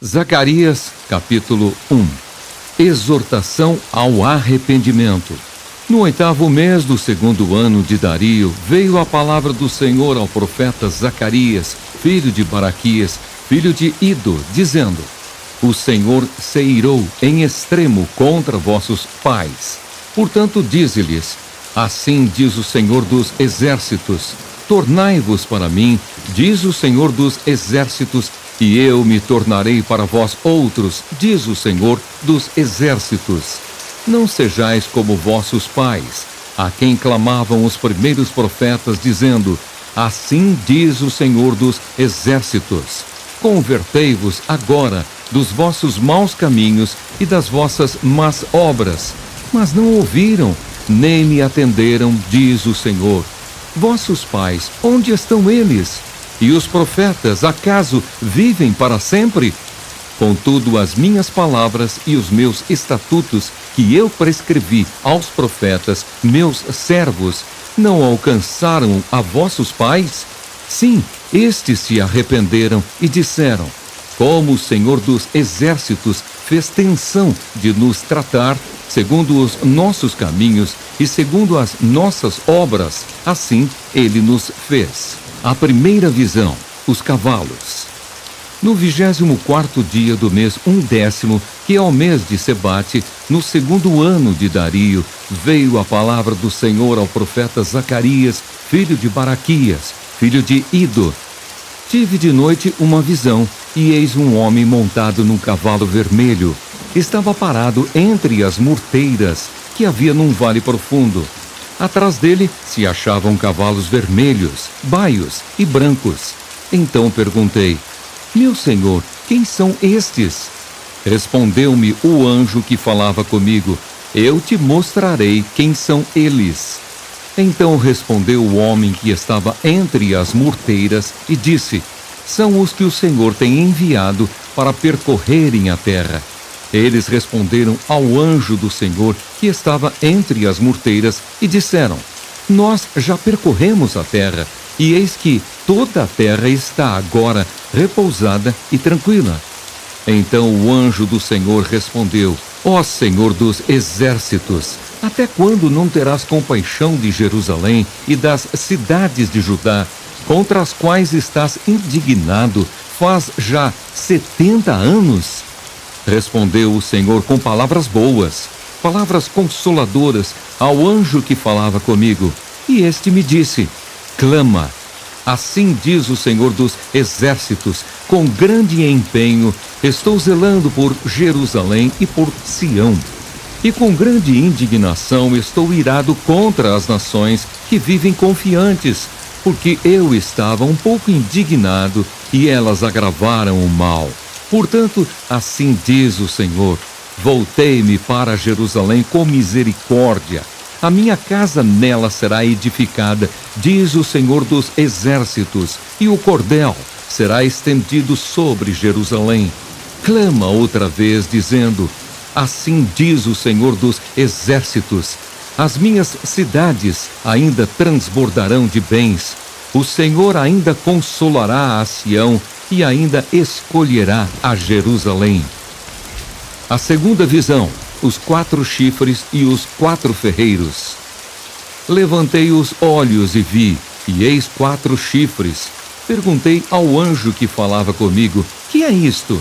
Zacarias, capítulo 1. Exortação ao arrependimento. No 8º mês do 2º ano de Dario, veio a palavra do Senhor ao profeta Zacarias, filho de Baraquias, filho de Ido, dizendo: O Senhor se irou em extremo contra vossos pais. Portanto, dize-lhes: Assim diz o Senhor dos exércitos: Tornai-vos para mim, diz o Senhor dos exércitos, e eu me tornarei para vós outros, diz o Senhor dos exércitos. Não sejais como vossos pais, a quem clamavam os primeiros profetas, dizendo: Assim diz o Senhor dos exércitos. Convertei-vos agora dos vossos maus caminhos e das vossas más obras. Mas não ouviram, nem me atenderam, diz o Senhor. Vossos pais, onde estão eles? E os profetas, acaso vivem para sempre? Contudo, as minhas palavras e os meus estatutos que eu prescrevi aos profetas, meus servos, não alcançaram a vossos pais? Sim, estes se arrependeram e disseram: Como o Senhor dos exércitos fez tensão de nos tratar, segundo os nossos caminhos e segundo as nossas obras, assim ele nos fez. A primeira visão, os cavalos. No 24º dia do mês 1º, que é o mês de Sebate, no 2º ano de Dario, veio a palavra do Senhor ao profeta Zacarias, filho de Baraquias, filho de Ido. Tive de noite uma visão, e eis um homem montado num cavalo vermelho. Estava parado entre as murteiras que havia num vale profundo. Atrás dele se achavam cavalos vermelhos, baios e brancos. Então perguntei: Meu senhor, quem são estes? Respondeu-me o anjo que falava comigo: Eu te mostrarei quem são eles. Então respondeu o homem que estava entre as murteiras e disse: São os que o Senhor tem enviado para percorrerem a terra. Eles responderam ao anjo do Senhor que estava entre as murteiras e disseram: Nós já percorremos a terra, e eis que toda a terra está agora repousada e tranquila. Então o anjo do Senhor respondeu: Ó Senhor dos exércitos, até quando não terás compaixão de Jerusalém e das cidades de Judá, contra as quais estás indignado faz já 70 anos? Respondeu o Senhor com palavras boas, palavras consoladoras ao anjo que falava comigo. E este me disse: Clama. Assim diz o Senhor dos exércitos: Com grande empenho estou zelando por Jerusalém e por Sião. E com grande indignação estou irado contra as nações que vivem confiantes, porque eu estava um pouco indignado e elas agravaram o mal. Portanto, assim diz o Senhor: Voltei-me para Jerusalém com misericórdia. A minha casa nela será edificada, diz o Senhor dos exércitos, e o cordel será estendido sobre Jerusalém. Clama outra vez, dizendo: Assim diz o Senhor dos exércitos: As minhas cidades ainda transbordarão de bens. O Senhor ainda consolará a Sião e ainda escolherá a Jerusalém. A segunda visão, os 4 chifres e os 4 ferreiros. Levantei os olhos e vi, e eis 4 chifres. Perguntei ao anjo que falava comigo: Que é isto?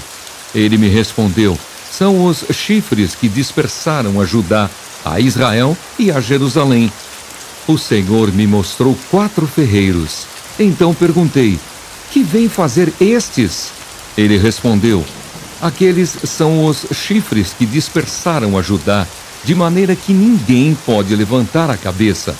Ele me respondeu: São os chifres que dispersaram a Judá, a Israel e a Jerusalém. O Senhor me mostrou 4 ferreiros. Então perguntei: Que vêm fazer estes? Ele respondeu: Aqueles são os chifres que dispersaram a Judá, de maneira que ninguém pode levantar a cabeça.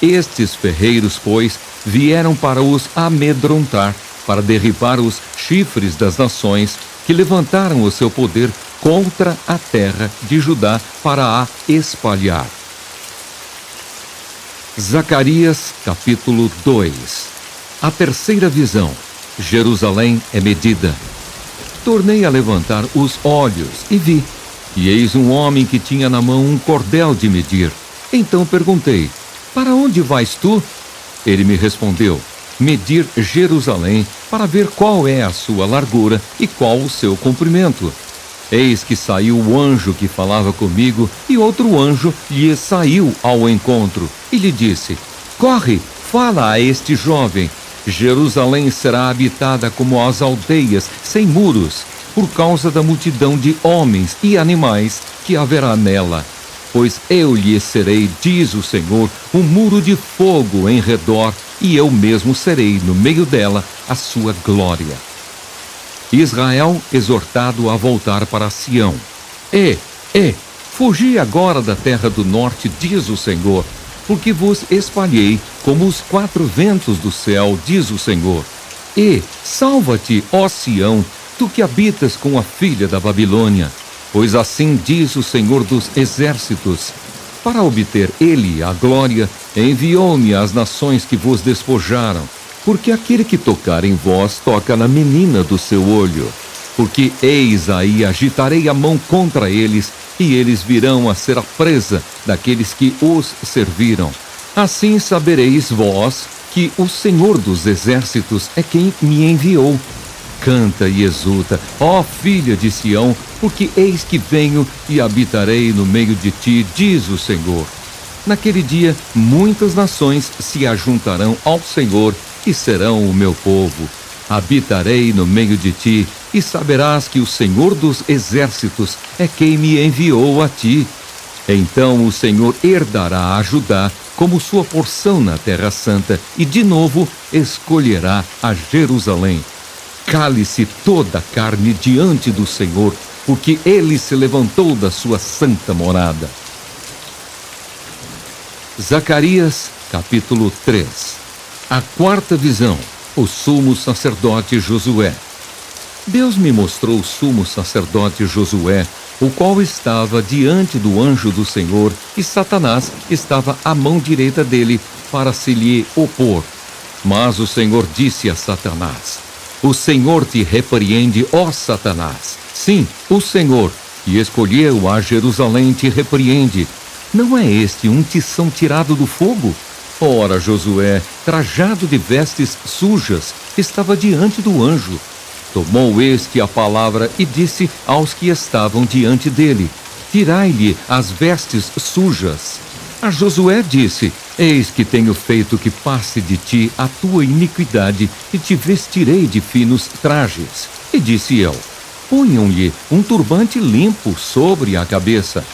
Estes ferreiros, pois, vieram para os amedrontar, para derribar os chifres das nações que levantaram o seu poder contra a terra de Judá para a espalhar. Zacarias, capítulo 2. A terceira visão. Jerusalém é medida. Tornei a levantar os olhos e vi, e eis um homem que tinha na mão um cordel de medir. Então perguntei: Para onde vais tu? Ele me respondeu: medir Jerusalém para ver qual é a sua largura e qual o seu comprimento. Eis que saiu o anjo que falava comigo, e outro anjo lhe saiu ao encontro, e lhe disse: Corre, fala a este jovem. Jerusalém será habitada como as aldeias, sem muros, por causa da multidão de homens e animais que haverá nela. Pois eu lhe serei, diz o Senhor, um muro de fogo em redor, e eu mesmo serei no meio dela a sua glória. Israel exortado a voltar para Sião. Fugi agora da terra do norte, diz o Senhor, porque vos espalhei como os quatro ventos do céu, diz o Senhor. Salva-te, ó Sião, tu que habitas com a filha da Babilônia, pois assim diz o Senhor dos exércitos: para obter ele a glória, enviou-me às nações que vos despojaram, porque aquele que tocar em vós toca na menina do seu olho. Porque eis aí agitarei a mão contra eles, e eles virão a ser a presa daqueles que os serviram. Assim sabereis vós que o Senhor dos exércitos é quem me enviou. Canta e exulta, ó filha de Sião, porque eis que venho e habitarei no meio de ti, diz o Senhor. Naquele dia, muitas nações se ajuntarão ao Senhor e serão o meu povo. Habitarei no meio de ti, e saberás que o Senhor dos exércitos é quem me enviou a ti. Então o Senhor herdará a Judá como sua porção na Terra Santa, e de novo escolherá a Jerusalém. Cale-se toda a carne diante do Senhor, porque ele se levantou da sua santa morada. Zacarias, capítulo 3. A quarta visão, o sumo sacerdote Josué. Deus me mostrou o sumo sacerdote Josué, o qual estava diante do anjo do Senhor, e Satanás estava à mão direita dele para se lhe opor. Mas o Senhor disse a Satanás: O Senhor te repreende, ó Satanás. Sim, o Senhor, que escolheu a Jerusalém, te repreende. Não é este um tição tirado do fogo? Ora, Josué, trajado de vestes sujas, estava diante do anjo. Tomou este a palavra e disse aos que estavam diante dele: Tirai-lhe as vestes sujas. A Josué disse: Eis que tenho feito que passe de ti a tua iniquidade, e te vestirei de finos trajes. E disse eu: Ponham-lhe um turbante limpo sobre a cabeça.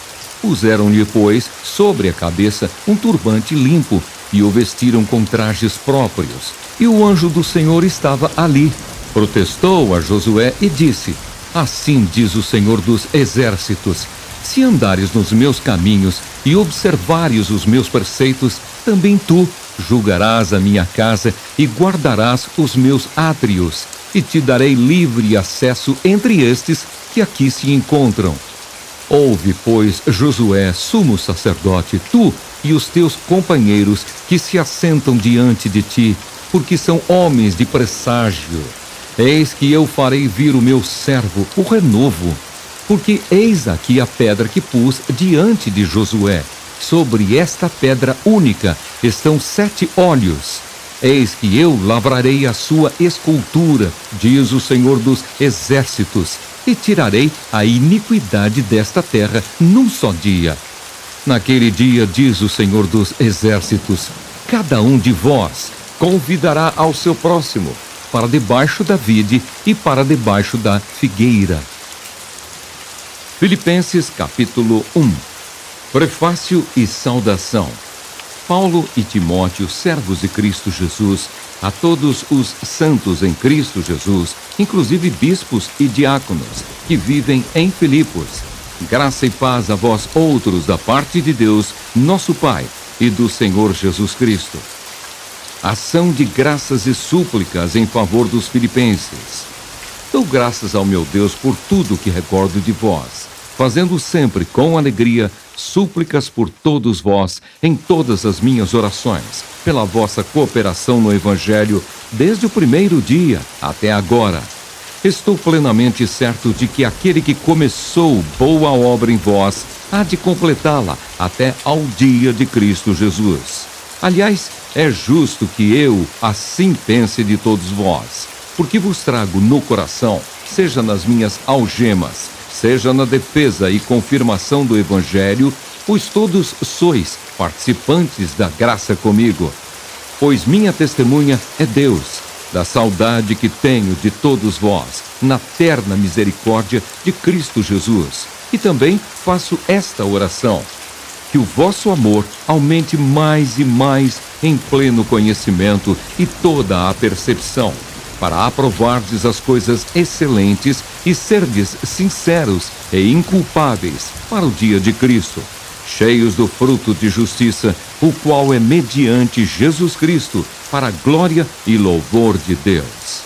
Puseram-lhe, pois, sobre a cabeça um turbante limpo, e o vestiram com trajes próprios. E o anjo do Senhor estava ali. Protestou a Josué e disse: Assim diz o Senhor dos exércitos: Se andares nos meus caminhos e observares os meus preceitos, também tu julgarás a minha casa e guardarás os meus átrios, e te darei livre acesso entre estes que aqui se encontram. Ouve, pois, Josué, sumo sacerdote, tu e os teus companheiros que se assentam diante de ti, porque são homens de presságio. Eis que eu farei vir o meu servo, o renovo, porque eis aqui a pedra que pus diante de Josué. Sobre esta pedra única estão 7 olhos. Eis que eu lavrarei a sua escultura, diz o Senhor dos exércitos, e tirarei a iniquidade desta terra num só dia. Naquele dia, diz o Senhor dos exércitos, cada um de vós convidará ao seu próximo, para debaixo da vide e para debaixo da figueira. Filipenses capítulo 1. Prefácio e saudação. Paulo e Timóteo, servos de Cristo Jesus, a todos os santos em Cristo Jesus, inclusive bispos e diáconos, que vivem em Filipos. Graça e paz a vós outros da parte de Deus, nosso Pai, e do Senhor Jesus Cristo. Ação de graças e súplicas em favor dos filipenses. Dou graças ao meu Deus por tudo que recordo de vós, fazendo sempre com alegria súplicas por todos vós em todas as minhas orações, pela vossa cooperação no Evangelho, desde o primeiro dia até agora. Estou plenamente certo de que aquele que começou boa obra em vós há de completá-la até ao dia de Cristo Jesus. Aliás, é justo que eu assim pense de todos vós, porque vos trago no coração, seja nas minhas algemas, seja na defesa e confirmação do Evangelho, pois todos sois participantes da graça comigo. Pois minha testemunha é Deus, da saudade que tenho de todos vós, na terna misericórdia de Cristo Jesus. E também faço esta oração: que o vosso amor aumente mais e mais em pleno conhecimento e toda a percepção, para aprovardes as coisas excelentes e serdes sinceros e inculpáveis para o dia de Cristo, cheios do fruto de justiça, o qual é mediante Jesus Cristo, para a glória e louvor de Deus.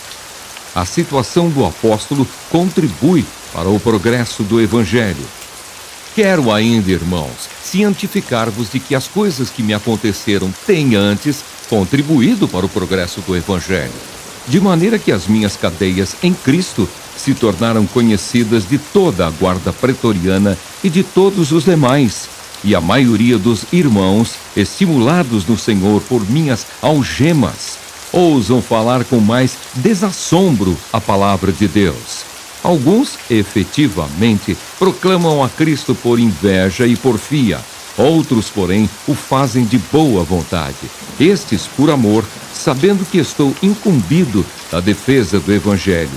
A situação do apóstolo contribui para o progresso do Evangelho. Quero ainda, irmãos, cientificar-vos de que as coisas que me aconteceram têm antes contribuído para o progresso do Evangelho, de maneira que as minhas cadeias em Cristo se tornaram conhecidas de toda a guarda pretoriana e de todos os demais, e a maioria dos irmãos, estimulados no Senhor por minhas algemas, ousam falar com mais desassombro a palavra de Deus. Alguns, efetivamente, proclamam a Cristo por inveja e porfia. Outros, porém, o fazem de boa vontade. Estes, por amor, sabendo que estou incumbido da defesa do Evangelho.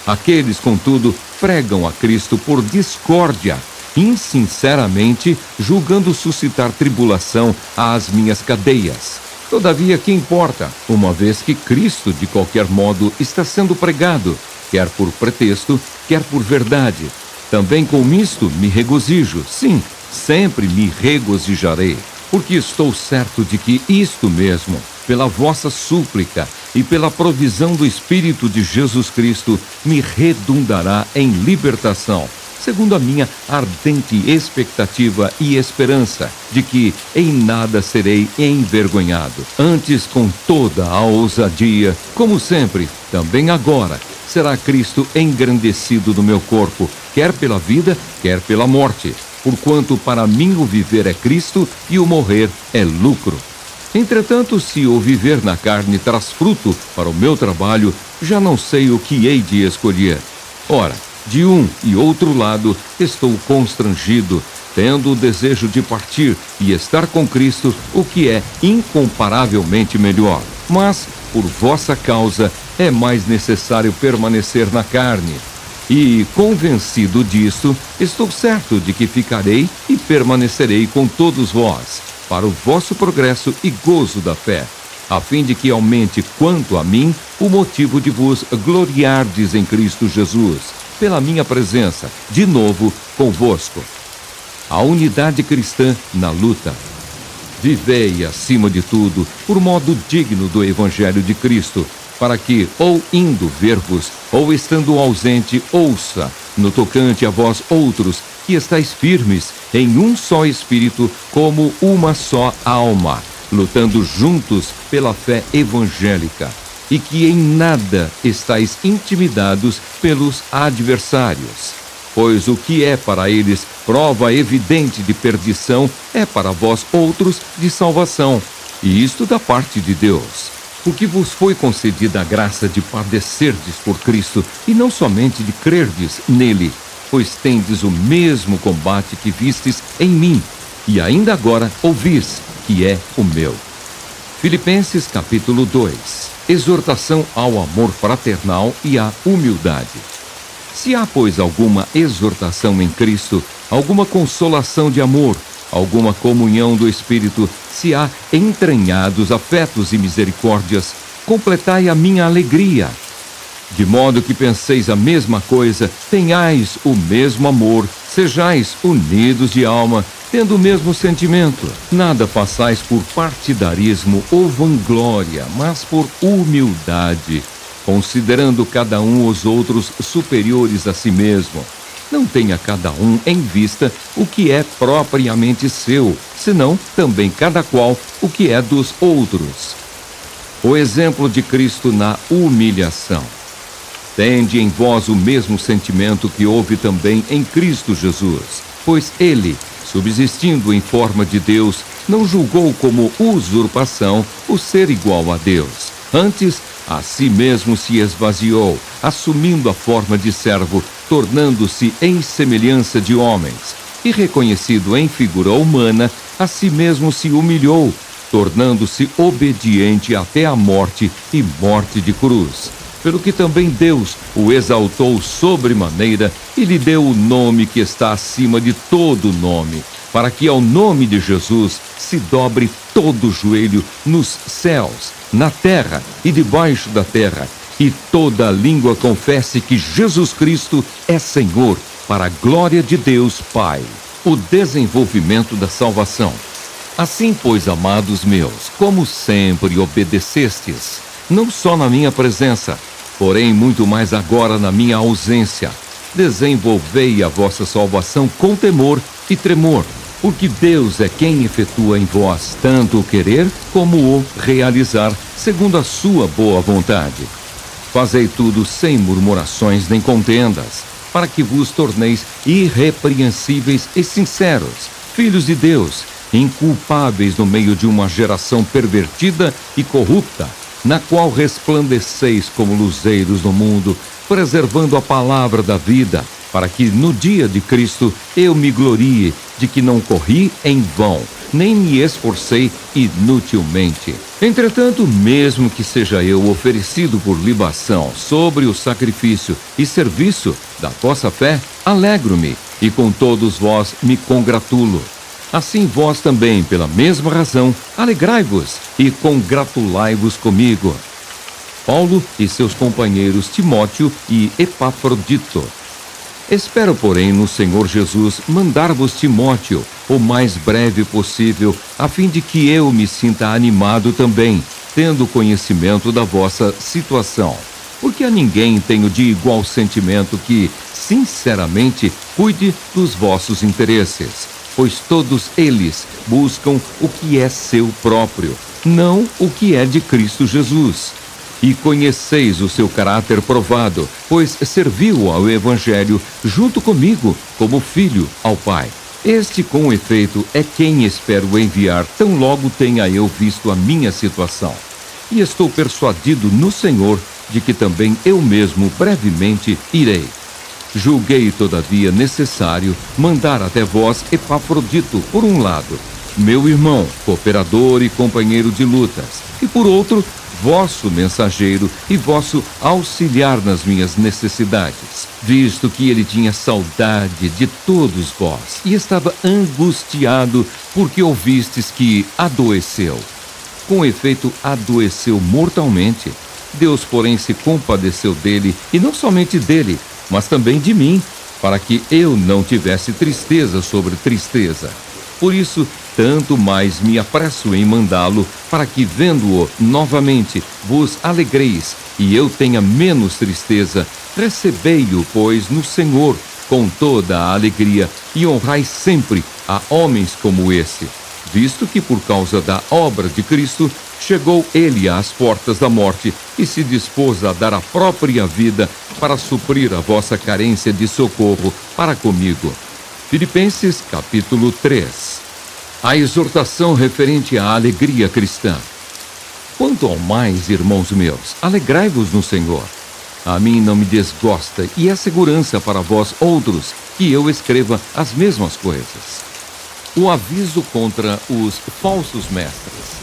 Aqueles, contudo, pregam a Cristo por discórdia, insinceramente, julgando suscitar tribulação às minhas cadeias. Todavia, que importa, uma vez que Cristo, de qualquer modo, está sendo pregado, quer por pretexto, quer por verdade. Também com isto me regozijo, sim, sempre me regozijarei, porque estou certo de que isto mesmo, pela vossa súplica e pela provisão do Espírito de Jesus Cristo, me redundará em libertação, segundo a minha ardente expectativa e esperança de que em nada serei envergonhado. Antes, com toda a ousadia, como sempre, também agora, será Cristo engrandecido no meu corpo, quer pela vida, quer pela morte, porquanto para mim o viver é Cristo e o morrer é lucro. Entretanto, se o viver na carne traz fruto para o meu trabalho, já não sei o que hei de escolher. Ora, de um e outro lado estou constrangido, tendo o desejo de partir e estar com Cristo, o que é incomparavelmente melhor. Mas, por vossa causa, é mais necessário permanecer na carne. E, convencido disto, estou certo de que ficarei e permanecerei com todos vós, para o vosso progresso e gozo da fé, a fim de que aumente quanto a mim o motivo de vos gloriardes em Cristo Jesus, pela minha presença, de novo, convosco. A unidade cristã na luta. Vivei, acima de tudo, por modo digno do Evangelho de Cristo, para que, ou indo ver-vos, ou estando ausente, ouça, no tocante a vós outros, que estáis firmes em um só Espírito, como uma só alma, lutando juntos pela fé evangélica, e que em nada estáis intimidados pelos adversários. Pois o que é para eles prova evidente de perdição, é para vós outros de salvação, e isto da parte de Deus. Porque vos foi concedida a graça de padecerdes por Cristo, e não somente de crerdes nele, pois tendes o mesmo combate que vistes em mim, e ainda agora ouvis, que é o meu. Filipenses capítulo 2. Exortação ao amor fraternal e à humildade. Se há, pois, alguma exortação em Cristo, alguma consolação de amor, alguma comunhão do Espírito, se há entranhados afetos e misericórdias, completai a minha alegria. De modo que penseis a mesma coisa, tenhais o mesmo amor, sejais unidos de alma, tendo o mesmo sentimento. Nada façais por partidarismo ou vanglória, mas por humildade, considerando cada um os outros superiores a si mesmo. Não tenha cada um em vista o que é propriamente seu, senão também cada qual o que é dos outros. O exemplo de Cristo na humilhação. Tende em vós o mesmo sentimento que houve também em Cristo Jesus, pois ele, subsistindo em forma de Deus, não julgou como usurpação o ser igual a Deus. Antes, a si mesmo se esvaziou, assumindo a forma de servo, tornando-se em semelhança de homens. E reconhecido em figura humana, a si mesmo se humilhou, tornando-se obediente até a morte e morte de cruz. Pelo que também Deus o exaltou sobremaneira e lhe deu o nome que está acima de todo nome, para que ao nome de Jesus se dobre todo o joelho nos céus, na terra e debaixo da terra, e toda a língua confesse que Jesus Cristo é Senhor, para a glória de Deus Pai. O desenvolvimento da salvação. Assim, pois, amados meus, como sempre obedecestes, não só na minha presença, porém muito mais agora na minha ausência, desenvolvei a vossa salvação com temor e tremor, porque Deus é quem efetua em vós tanto o querer como o realizar, segundo a sua boa vontade. Fazei tudo sem murmurações nem contendas, para que vos torneis irrepreensíveis e sinceros, filhos de Deus, inculpáveis no meio de uma geração pervertida e corrupta, na qual resplandeceis como luzeiros no mundo, preservando a palavra da vida, para que no dia de Cristo eu me glorie de que não corri em vão, nem me esforcei inutilmente. Entretanto, mesmo que seja eu oferecido por libação sobre o sacrifício e serviço da vossa fé, alegro-me, e com todos vós me congratulo. Assim vós também, pela mesma razão, alegrai-vos e congratulai-vos comigo. Paulo e seus companheiros Timóteo e Epafrodito. Espero, porém, no Senhor Jesus mandar-vos Timóteo o mais breve possível, a fim de que eu me sinta animado também, tendo conhecimento da vossa situação. Porque a ninguém tenho de igual sentimento que, sinceramente, cuide dos vossos interesses, pois todos eles buscam o que é seu próprio, não o que é de Cristo Jesus. E conheceis o seu caráter provado, pois serviu ao Evangelho junto comigo como filho ao Pai. Este, com efeito, é quem espero enviar tão logo tenha eu visto a minha situação. E estou persuadido no Senhor de que também eu mesmo brevemente irei. Julguei, todavia, necessário mandar até vós Epafrodito, por um lado, meu irmão, cooperador e companheiro de lutas, e por outro, vosso mensageiro e vosso auxiliar nas minhas necessidades, visto que ele tinha saudade de todos vós e estava angustiado porque ouvistes que adoeceu. Com efeito, adoeceu mortalmente. Deus, porém, se compadeceu dele, e não somente dele, mas também de mim, para que eu não tivesse tristeza sobre tristeza. Por isso, tanto mais me apresso em mandá-lo, para que, vendo-o novamente, vos alegreis, e eu tenha menos tristeza. Recebei-o, pois, no Senhor, com toda a alegria, e honrai sempre a homens como esse, visto que, por causa da obra de Cristo, chegou ele às portas da morte e se dispôs a dar a própria vida para suprir a vossa carência de socorro para comigo. Filipenses capítulo 3. A exortação referente à alegria cristã. Quanto ao mais, irmãos meus, alegrai-vos no Senhor. A mim não me desgosta e é segurança para vós outros que eu escreva as mesmas coisas. O aviso contra os falsos mestres.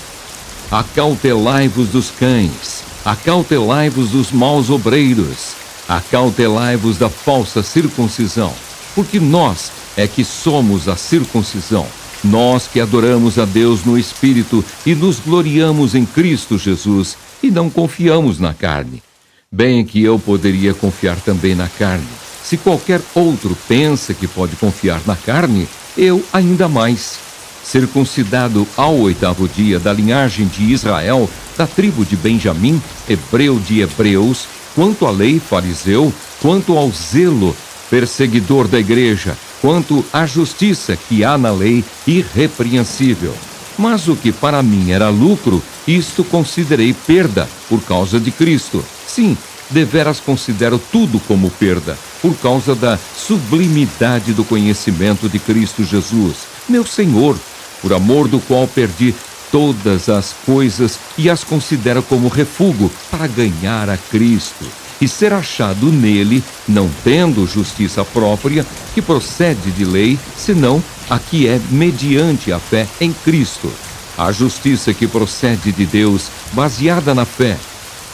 Acautelai-vos dos cães, acautelai-vos dos maus obreiros, acautelai-vos da falsa circuncisão, porque nós é que somos a circuncisão, nós que adoramos a Deus no Espírito e nos gloriamos em Cristo Jesus e não confiamos na carne. Bem que eu poderia confiar também na carne. Se qualquer outro pensa que pode confiar na carne, eu ainda mais. Circuncidado ao 8º dia, da linhagem de Israel, da tribo de Benjamim, hebreu de hebreus, quanto à lei, fariseu, quanto ao zelo, perseguidor da igreja, quanto à justiça que há na lei, irrepreensível. Mas o que para mim era lucro, isto considerei perda por causa de Cristo. Sim, deveras considero tudo como perda, por causa da sublimidade do conhecimento de Cristo Jesus, meu Senhor, por amor do qual perdi todas as coisas e as considero como refúgio para ganhar a Cristo e ser achado nele, não tendo justiça própria que procede de lei, senão a que é mediante a fé em Cristo, a justiça que procede de Deus, baseada na fé,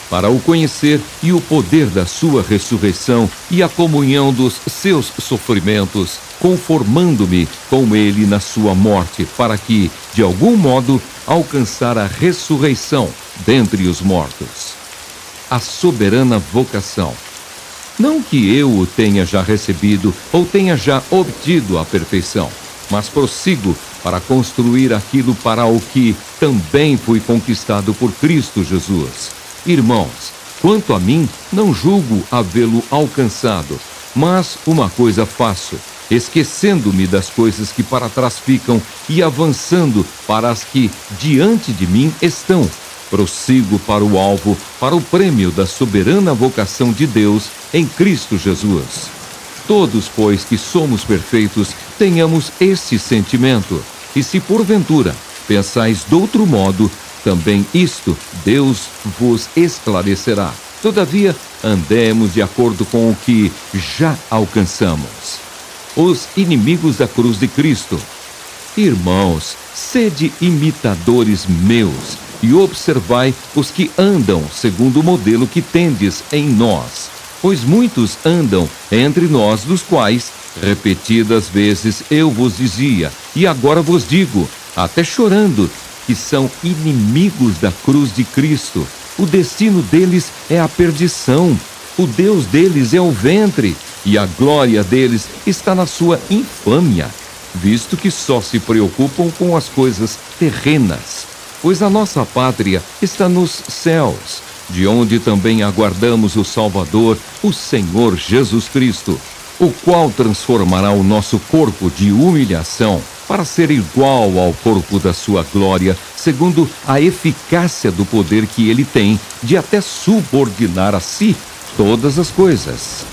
para o conhecer e o poder da sua ressurreição e a comunhão dos seus sofrimentos, conformando-me com ele na sua morte, para que, de algum modo, alcançar a ressurreição dentre os mortos. A soberana vocação. Não que eu o tenha já recebido ou tenha já obtido a perfeição, mas prossigo para construir aquilo para o que também fui conquistado por Cristo Jesus. Irmãos, quanto a mim, não julgo havê-lo alcançado, mas uma coisa faço, esquecendo-me das coisas que para trás ficam e avançando para as que diante de mim estão. Prossigo para o alvo, para o prêmio da soberana vocação de Deus em Cristo Jesus. Todos, pois, que somos perfeitos, tenhamos este sentimento, e se porventura pensais de outro modo, também isto Deus vos esclarecerá. Todavia, andemos de acordo com o que já alcançamos. Os inimigos da cruz de Cristo. Irmãos, sede imitadores meus, e observai os que andam segundo o modelo que tendes em nós. Pois muitos andam entre nós, dos quais, repetidas vezes, eu vos dizia, e agora vos digo, até chorando, que são inimigos da cruz de Cristo. O destino deles é a perdição, o Deus deles é o ventre, e a glória deles está na sua infâmia, visto que só se preocupam com as coisas terrenas. Pois a nossa pátria está nos céus, de onde também aguardamos o Salvador, o Senhor Jesus Cristo, o qual transformará o nosso corpo de humilhação para ser igual ao corpo da sua glória, segundo a eficácia do poder que ele tem de até subordinar a si todas as coisas.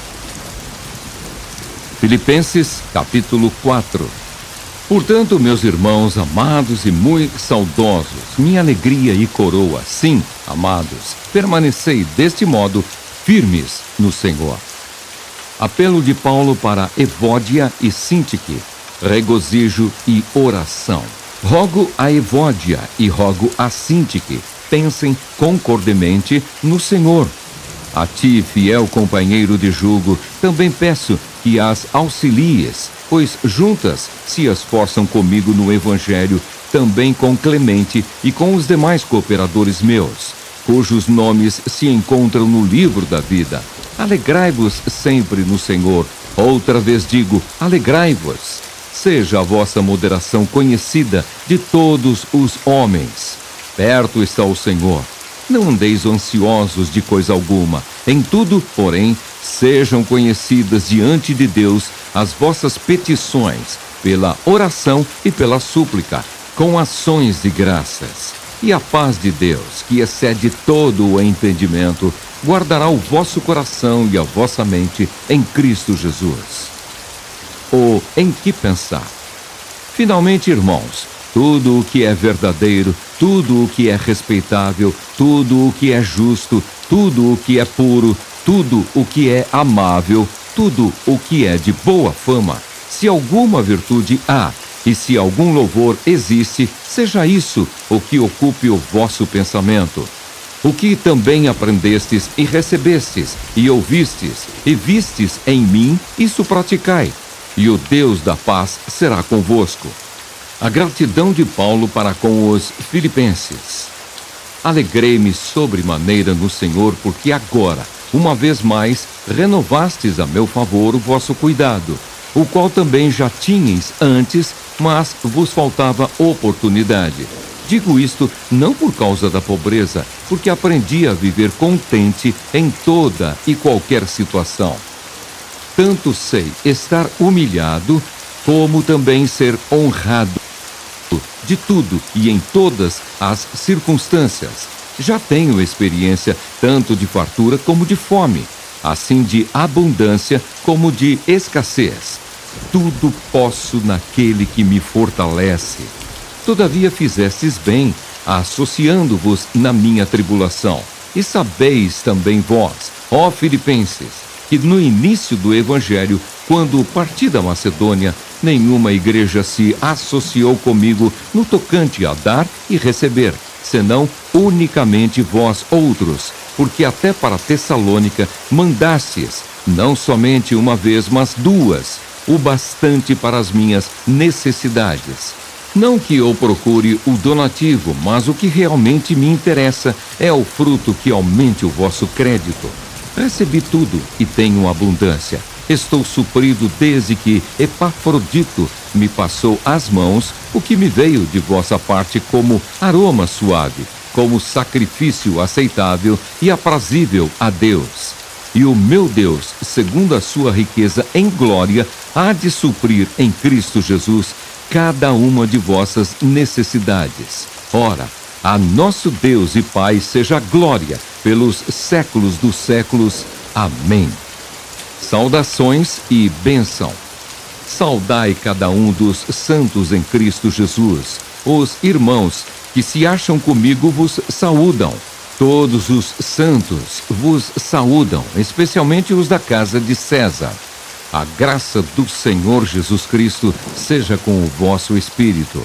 Filipenses, capítulo 4. Portanto, meus irmãos amados e muito saudosos, minha alegria e coroa, sim, amados, permanecei deste modo firmes no Senhor. Apelo de Paulo para Evódia e Sintique, regozijo e oração. Rogo a Evódia e rogo a Sintique, pensem concordemente no Senhor. A ti, fiel companheiro de jugo, também peço que as auxilies, pois juntas se esforçam comigo no Evangelho, também com Clemente e com os demais cooperadores meus, cujos nomes se encontram no livro da vida. Alegrai-vos sempre no Senhor. Outra vez digo, alegrai-vos. Seja a vossa moderação conhecida de todos os homens. Perto está o Senhor. Não andeis ansiosos de coisa alguma. Em tudo, porém, sejam conhecidas diante de Deus as vossas petições, pela oração e pela súplica, com ações de graças. E a paz de Deus, que excede todo o entendimento, guardará o vosso coração e a vossa mente em Cristo Jesus. Ou em que pensar? Finalmente, irmãos, tudo o que é verdadeiro, tudo o que é respeitável, tudo o que é justo, tudo o que é puro, tudo o que é amável, tudo o que é de boa fama, se alguma virtude há, e se algum louvor existe, seja isso o que ocupe o vosso pensamento. O que também aprendestes e recebestes, e ouvistes, e vistes em mim, isso praticai, e o Deus da paz será convosco. A gratidão de Paulo para com os filipenses. Alegrei-me sobremaneira no Senhor, porque agora, uma vez mais, renovastes a meu favor o vosso cuidado, o qual também já tinhais antes, mas vos faltava oportunidade. Digo isto não por causa da pobreza, porque aprendi a viver contente em toda e qualquer situação. Tanto sei estar humilhado, como também ser honrado de tudo e em todas as circunstâncias. Já tenho experiência tanto de fartura como de fome, assim de abundância como de escassez. Tudo posso naquele que me fortalece. Todavia fizestes bem, associando-vos na minha tribulação. E sabeis também vós, ó Filipenses, que no início do Evangelho, quando parti da Macedônia, nenhuma igreja se associou comigo no tocante a dar e receber, senão unicamente vós outros, porque até para Tessalônica mandastes, não somente uma vez, mas duas, o bastante para as minhas necessidades. Não que eu procure o donativo, mas o que realmente me interessa é o fruto que aumente o vosso crédito. Recebi tudo e tenho abundância. Estou suprido desde que Epafrodito me passou às mãos o que me veio de vossa parte como aroma suave, como sacrifício aceitável e aprazível a Deus. E o meu Deus, segundo a sua riqueza em glória, há de suprir em Cristo Jesus cada uma de vossas necessidades. Ora, a nosso Deus e Pai seja glória pelos séculos dos séculos. Amém. Saudações e bênção. Saudai cada um dos santos em Cristo Jesus. Os irmãos que se acham comigo vos saúdam. Todos os santos vos saúdam, especialmente os da casa de César. A graça do Senhor Jesus Cristo seja com o vosso espírito.